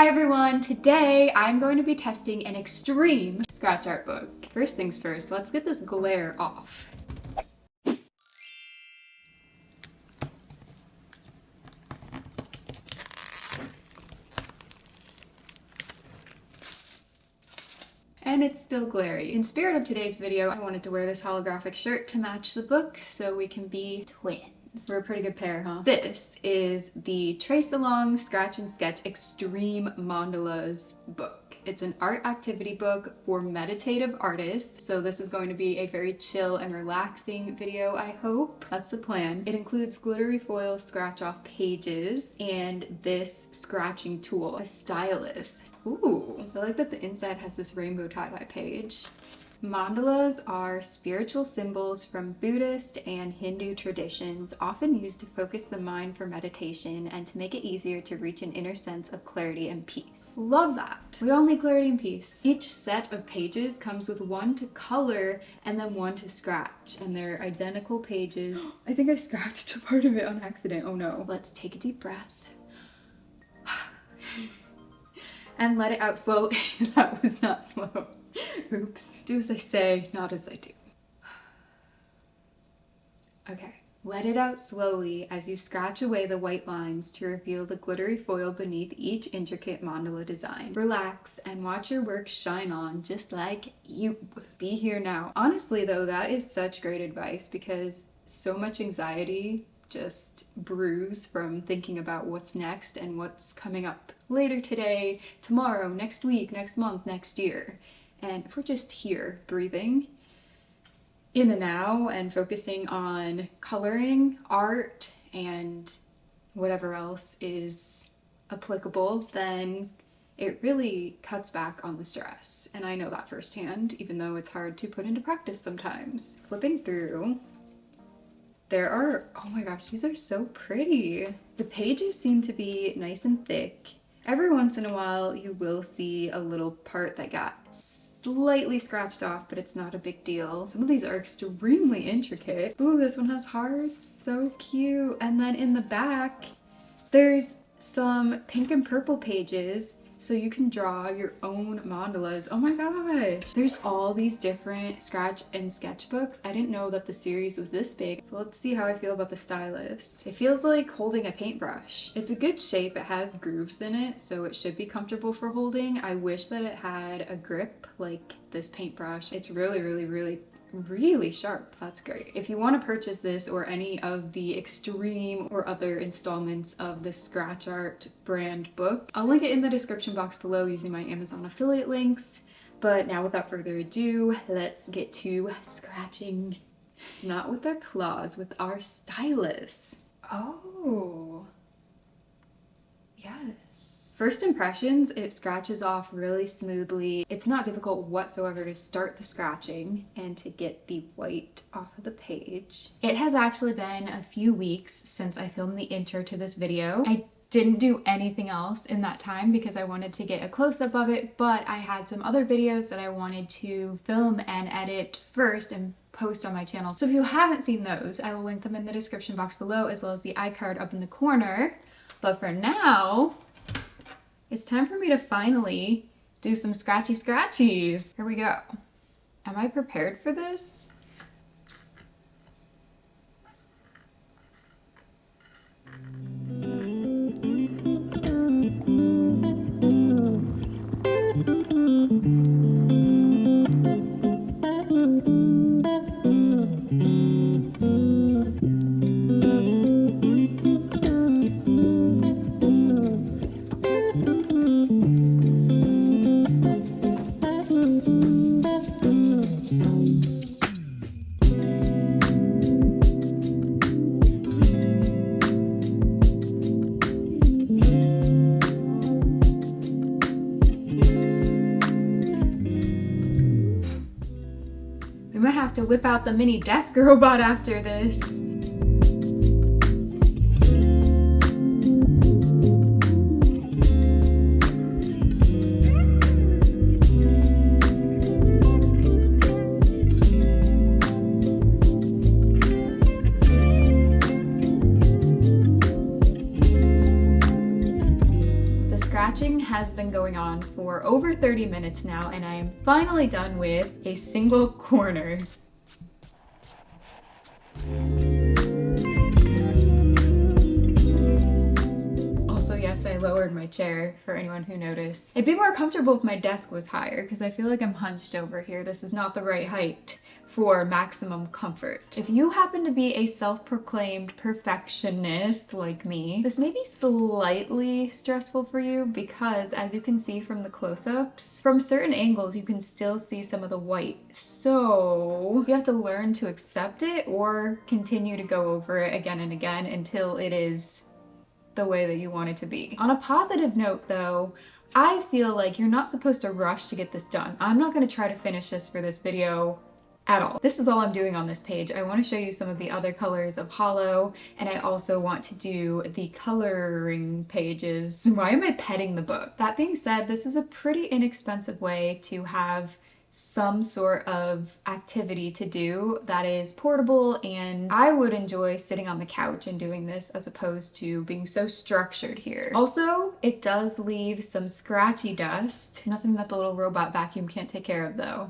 Hi everyone! Today I'm going to be testing an extreme scratch art book. First things first, let's get this glare off. And it's still glary. In spirit of today's video, I wanted to wear this holographic shirt to match the book so we can be twins. We're a pretty good pair, huh? This is the Trace Along Scratch and Sketch Extreme Mandalas book. It's an art activity book for meditative artists, so this is going to be a very chill and relaxing video, I hope. That's the plan. It includes glittery foil scratch-off pages and this scratching tool, a stylus. Ooh, I like that the inside has this rainbow tie-dye page. Mandalas are spiritual symbols from Buddhist and Hindu traditions, often used to focus the mind for meditation and to make it easier to reach an inner sense of clarity and peace. Love that. We all need clarity and peace. Each set of pages comes with one to color and then one to scratch, and they're identical pages. I think I scratched a part of it on accident. Oh no. Let's take a deep breath. And let it out slowly. That was not slow. Oops. Do as I say, not as I do. Okay. Let it out slowly as you scratch away the white lines to reveal the glittery foil beneath each intricate mandala design. Relax and watch your work shine on just like you. Be here now. Honestly though, that is such great advice because so much anxiety just brews from thinking about what's next and what's coming up later today, tomorrow, next week, next month, next year. And if we're just here breathing in the now and focusing on coloring, art, and whatever else is applicable, then it really cuts back on the stress. And I know that firsthand, even though it's hard to put into practice sometimes. Flipping through, there are, oh my gosh, these are so pretty. The pages seem to be nice and thick. Every once in a while you will see a little part that got slightly scratched off, but it's not a big deal. Some of these are extremely intricate. Ooh, this one has hearts, so cute. And then in the back, there's some pink and purple pages, so you can draw your own mandalas. Oh my gosh. There's all these different scratch and sketch books. I didn't know that the series was this big. So let's see how I feel about the stylus. It feels like holding a paintbrush. It's a good shape. It has grooves in it, so it should be comfortable for holding. I wish that it had a grip like this paintbrush. It's really sharp. That's great. If you want to purchase this or any of the extreme or other installments of the Scratch Art brand book, I'll link it in the description box below using my Amazon affiliate links. But now without further ado, let's get to scratching. Not with our claws, with our stylus. Oh, yes. First impressions, it scratches off really smoothly. It's not difficult whatsoever to start the scratching and to get the white off of the page. It has actually been a few weeks since I filmed the intro to this video. I didn't do anything else in that time because I wanted to get a close-up of it, but I had some other videos that I wanted to film and edit first and post on my channel. So if you haven't seen those, I will link them in the description box below as well as the iCard up in the corner. But for now, it's time for me to finally do some scratchy scratchies. Here we go. Am I prepared for this? We might have to whip out the mini desk robot after this. has been going on for over 30 minutes now, and I am finally done with a single corner. Also, yes, I lowered my chair for anyone who noticed. It'd be more comfortable if my desk was higher because I feel like I'm hunched over here. This is not the right height for maximum comfort. If you happen to be a self-proclaimed perfectionist like me, this may be slightly stressful for you because, as you can see from the close-ups, from certain angles you can still see some of the white. So you have to learn to accept it or continue to go over it again and again until it is the way that you want it to be. On a positive note though, I feel like you're not supposed to rush to get this done. I'm not going to try to finish this for this video at all. This is all I'm doing on this page. I want to show you some of the other colors of Hollow, and I also want to do the coloring pages. Why am I petting the book? That being said, this is a pretty inexpensive way to have some sort of activity to do that is portable, and I would enjoy sitting on the couch and doing this as opposed to being so structured here. Also, it does leave some scratchy dust. Nothing that the little robot vacuum can't take care of though.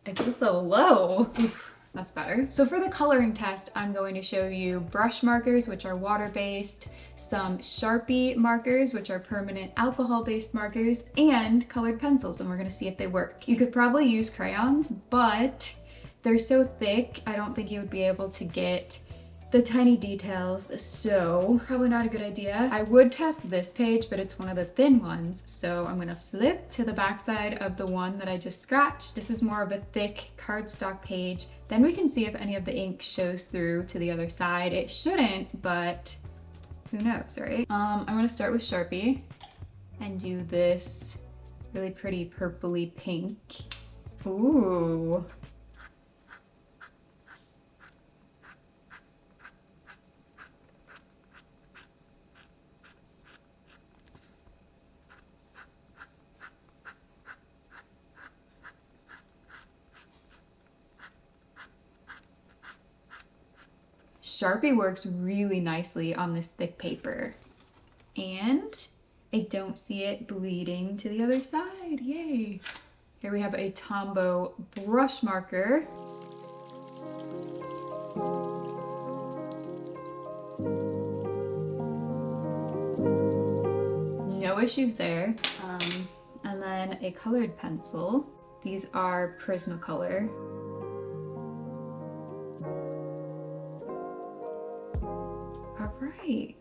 I feel so low. Oof, that's better. So for the coloring test, I'm going to show you brush markers, which are water-based, some Sharpie markers, which are permanent alcohol-based markers, and colored pencils, and we're gonna see if they work. You could probably use crayons, but they're so thick, I don't think you would be able to get the tiny details, so probably not a good idea. I would test this page, but it's one of the thin ones, so I'm gonna flip to the backside of the one that I just scratched. This is more of a thick cardstock page. Then we can see if any of the ink shows through to the other side. It shouldn't, but who knows, right? I'm gonna start with Sharpie and do this really pretty purpley pink. Ooh. Sharpie works really nicely on this thick paper, and I don't see it bleeding to the other side. Yay! Here we have a Tombow brush marker. No issues there. And then a colored pencil. These are Prismacolor. Right.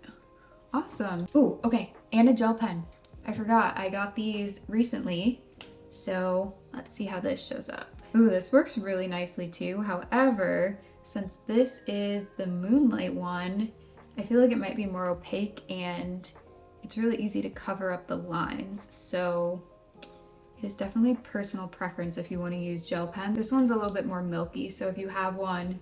Awesome. Ooh, okay, and a gel pen. I forgot, I got these recently, so let's see how this shows up. Ooh, this works really nicely too. However, since this is the Moonlight one, I feel like it might be more opaque and it's really easy to cover up the lines. So it's definitely personal preference if you want to use gel pen. This one's a little bit more milky, so if you have one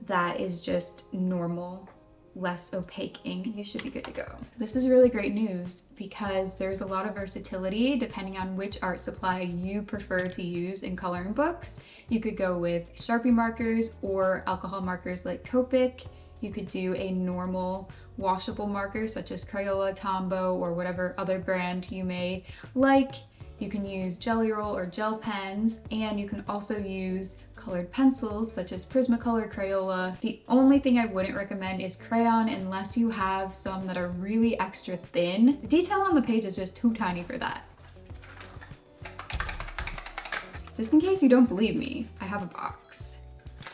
that is just normal, less opaque ink, you should be good to go. This is really great news because there's a lot of versatility depending on which art supply you prefer to use in coloring books. You could go with Sharpie markers or alcohol markers like Copic. You could do a normal washable marker such as Crayola, Tombow, or whatever other brand you may like. You can use Jelly Roll or gel pens, and you can also use colored pencils such as Prismacolor, Crayola. The only thing I wouldn't recommend is crayon unless you have some that are really extra thin. The detail on the page is just too tiny for that. Just in case you don't believe me, I have a box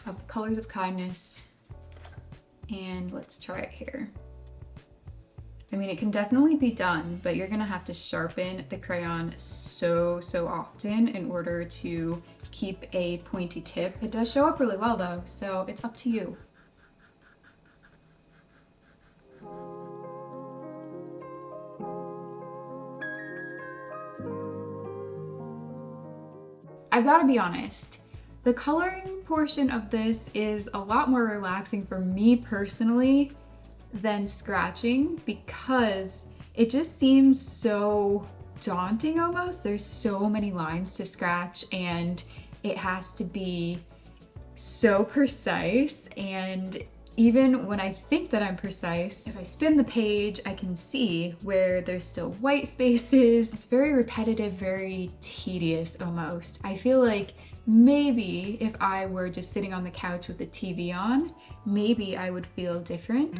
of Colors of Kindness, and let's try it here. I mean, it can definitely be done, but you're gonna have to sharpen the crayon so often in order to keep a pointy tip. It does show up really well though, so it's up to you. I've gotta be honest, the coloring portion of this is a lot more relaxing for me personally than scratching because it just seems so daunting almost. There's so many lines to scratch and it has to be so precise, and even when I think that I'm precise, if I spin the page, I can see where there's still white spaces. It's very repetitive, very tedious almost. I feel like maybe if I were just sitting on the couch with the TV on, maybe I would feel different.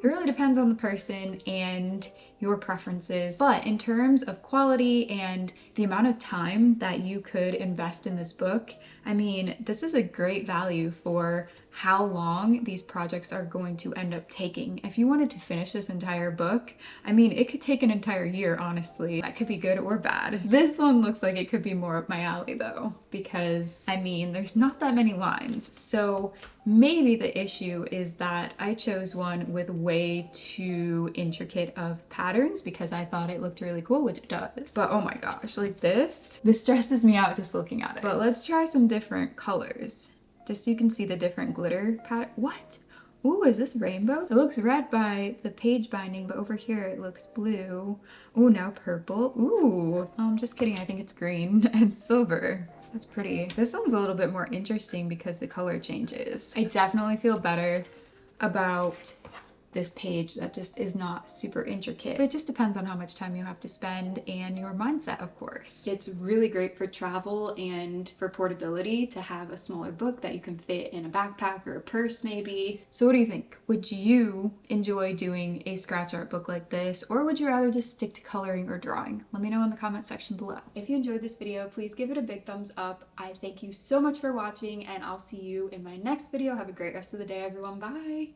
It really depends on the person and your preferences, but in terms of quality and the amount of time that you could invest in this book, I mean, this is a great value for how long these projects are going to end up taking. If you wanted to finish this entire book, I mean, it could take an entire year, honestly. That could be good or bad. This one looks like it could be more up my alley though, because I mean, there's not that many lines. So maybe the issue is that I chose one with way too intricate of patterns because I thought it looked really cool, which it does. But oh my gosh, like this stresses me out just looking at it. But let's try some different colors. Just so you can see the different glitter pattern. What? Ooh, is this rainbow? It looks red by the page binding, but over here it looks blue. Ooh, now purple. Ooh, I'm just kidding. I think it's green and silver. That's pretty. This one's a little bit more interesting because the color changes. I definitely feel better about this page that just is not super intricate, but it just depends on how much time you have to spend and your mindset, of course. It's really great for travel and for portability to have a smaller book that you can fit in a backpack or a purse maybe. So what do you think? Would you enjoy doing a scratch art book like this, or would you rather just stick to coloring or drawing? Let me know in the comment section below. If you enjoyed this video, please give it a big thumbs up. I thank you so much for watching, and I'll see you in my next video. Have a great rest of the day, everyone. Bye!